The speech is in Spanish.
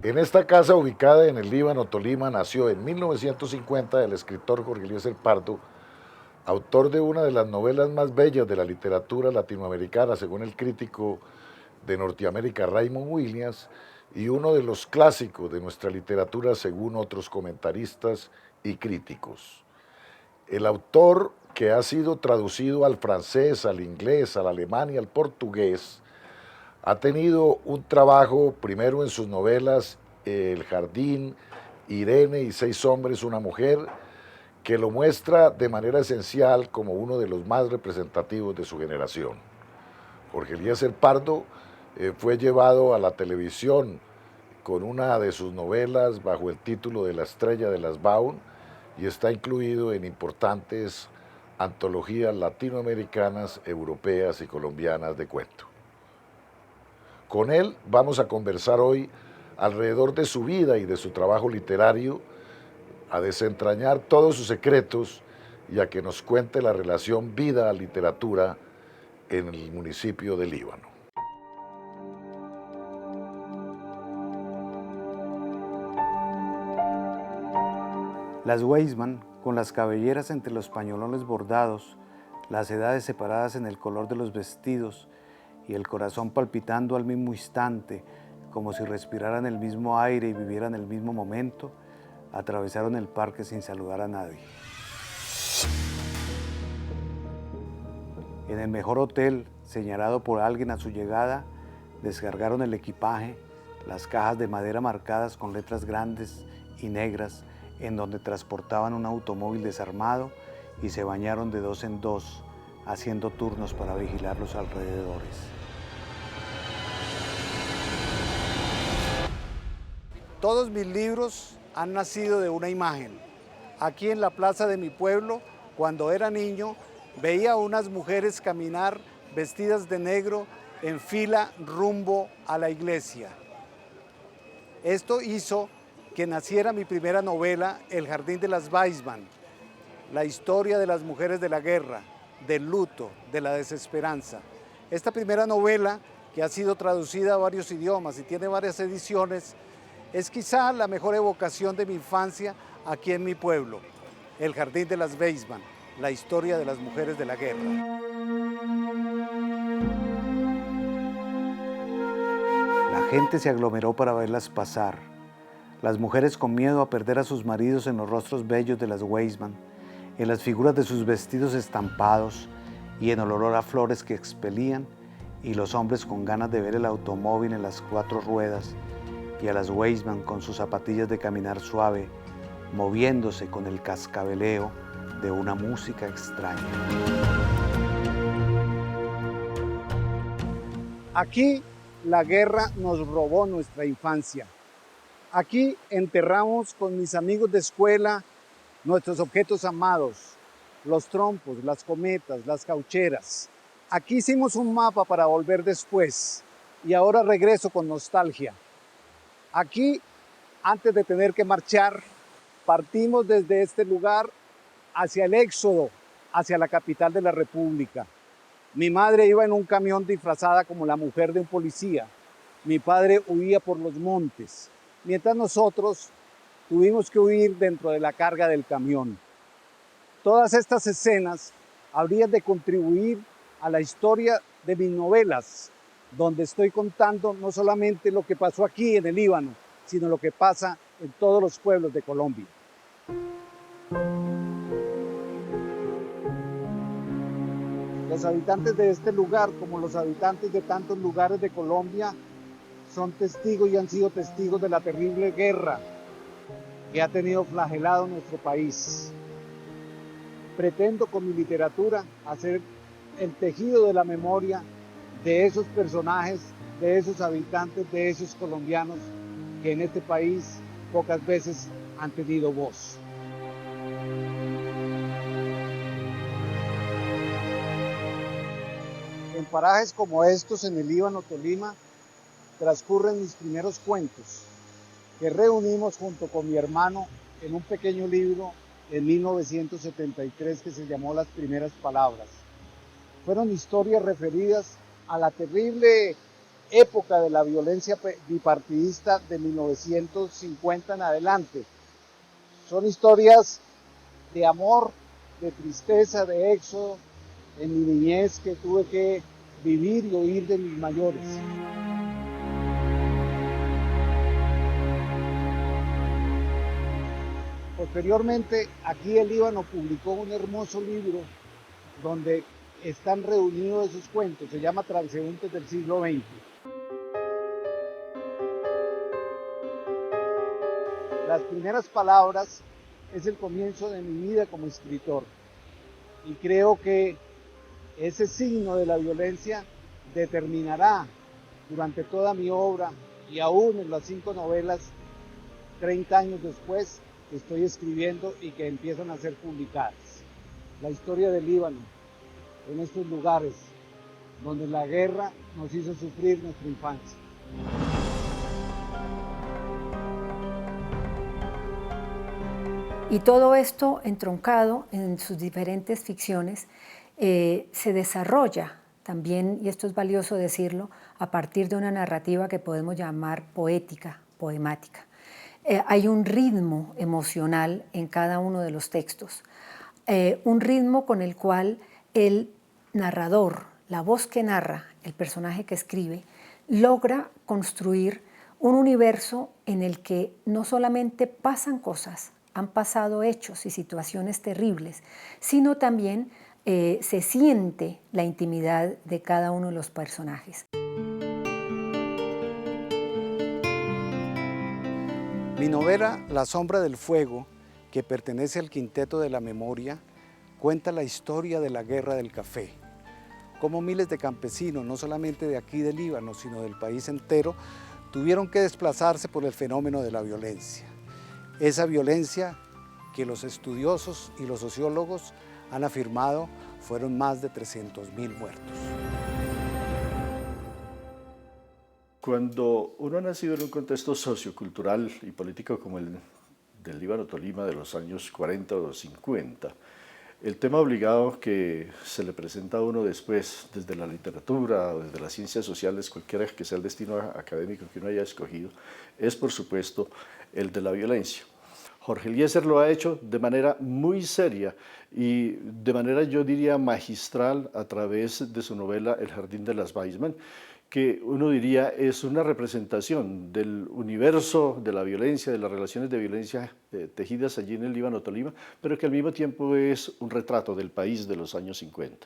En esta casa ubicada en el Líbano, Tolima, nació en 1950 el escritor Jorge Eliezer Pardo, autor de una de las novelas más bellas de la literatura latinoamericana, según el crítico de Norteamérica Raymond Williams, y uno de los clásicos de nuestra literatura, según otros comentaristas y críticos. El autor, que ha sido traducido al francés, al inglés, al alemán y al portugués, ha tenido un trabajo primero en sus novelas El Jardín, Irene y Seis hombres, una mujer, que lo muestra de manera esencial como uno de los más representativos de su generación. Jorge Eliezer Pardo fue llevado a la televisión con una de sus novelas bajo el título de La estrella de las Baun y está incluido en importantes antologías latinoamericanas, europeas y colombianas de cuento. Con él vamos a conversar hoy alrededor de su vida y de su trabajo literario, a desentrañar todos sus secretos y a que nos cuente la relación vida-literatura en el municipio de Líbano. Las Weisman, con las cabelleras entre los pañolones bordados, las edades separadas en el color de los vestidos y el corazón palpitando al mismo instante, como si respiraran el mismo aire y vivieran el mismo momento, atravesaron el parque sin saludar a nadie. En el mejor hotel, señalado por alguien a su llegada, descargaron el equipaje, las cajas de madera marcadas con letras grandes y negras, en donde transportaban un automóvil desarmado y se bañaron de dos en dos, haciendo turnos para vigilar los alrededores. Todos mis libros han nacido de una imagen. Aquí en la plaza de mi pueblo, cuando era niño, veía a unas mujeres caminar vestidas de negro en fila rumbo a la iglesia. Esto hizo que naciera mi primera novela, El Jardín de las Weisman, la historia de las mujeres de la guerra, del luto, de la desesperanza. Esta primera novela, que ha sido traducida a varios idiomas y tiene varias ediciones, es quizá la mejor evocación de mi infancia aquí en mi pueblo, El Jardín de las Weisman, la historia de las mujeres de la guerra. La gente se aglomeró para verlas pasar. Las mujeres con miedo a perder a sus maridos en los rostros bellos de las Weisman, en las figuras de sus vestidos estampados y en el olor a flores que expelían, y los hombres con ganas de ver el automóvil en las cuatro ruedas y a las Weisman con sus zapatillas de caminar suave, moviéndose con el cascabeleo de una música extraña. Aquí la guerra nos robó nuestra infancia. Aquí enterramos con mis amigos de escuela nuestros objetos amados, los trompos, las cometas, las caucheras. Aquí hicimos un mapa para volver después y ahora regreso con nostalgia. Aquí, antes de tener que marchar, partimos desde este lugar hacia el éxodo, hacia la capital de la República. Mi madre iba en un camión disfrazada como la mujer de un policía. Mi padre huía por los montes, mientras nosotros tuvimos que huir dentro de la carga del camión. Todas estas escenas habrían de contribuir a la historia de mis novelas, donde estoy contando no solamente lo que pasó aquí en el Líbano, sino lo que pasa en todos los pueblos de Colombia. Los habitantes de este lugar, como los habitantes de tantos lugares de Colombia, son testigos y han sido testigos de la terrible guerra que ha tenido flagelado nuestro país. Pretendo con mi literatura hacer el tejido de la memoria de esos personajes, de esos habitantes, de esos colombianos que en este país pocas veces han tenido voz. En parajes como estos, en el Líbano, Tolima, transcurren mis primeros cuentos, que reunimos junto con mi hermano en un pequeño libro en 1973 que se llamó Las primeras palabras. Fueron historias referidas a la terrible época de la violencia bipartidista de 1950 en adelante. Son historias de amor, de tristeza, de éxodo, en mi niñez que tuve que vivir y oír de mis mayores. Posteriormente, aquí el Líbano publicó un hermoso libro donde están reunidos esos cuentos, se llama Transeúntes del siglo XX. Las primeras palabras es el comienzo de mi vida como escritor y creo que ese signo de la violencia determinará durante toda mi obra y aún en las 5 novelas 30 años después que estoy escribiendo y que empiezan a ser publicadas. La historia del Líbano, en estos lugares donde la guerra nos hizo sufrir nuestra infancia. Y todo esto entroncado en sus diferentes ficciones se desarrolla también, y esto es valioso decirlo, a partir de una narrativa que podemos llamar poética, poemática. Hay un ritmo emocional en cada uno de los textos, un ritmo con el cual el narrador, la voz que narra, el personaje que escribe, logra construir un universo en el que no solamente pasan cosas, han pasado hechos y situaciones terribles, sino también se siente la intimidad de cada uno de los personajes. Mi novela La sombra del fuego, que pertenece al Quinteto de la Memoria, cuenta la historia de la Guerra del Café, cómo miles de campesinos, no solamente de aquí del Líbano, sino del país entero, tuvieron que desplazarse por el fenómeno de la violencia. Esa violencia que los estudiosos y los sociólogos han afirmado fueron más de 300.000 muertos. Cuando uno ha nacido en un contexto sociocultural y político como el del Líbano Tolima de los años 40 o 50, el tema obligado que se le presenta a uno después, desde la literatura o desde las ciencias sociales, cualquiera que sea el destino académico que uno haya escogido, es por supuesto el de la violencia. Jorge Eliezer lo ha hecho de manera muy seria y de manera, yo diría, magistral a través de su novela El jardín de las Weissman, que uno diría es una representación del universo de la violencia, de las relaciones de violencia tejidas allí en el Líbano Tolima, pero que al mismo tiempo es un retrato del país de los años 50.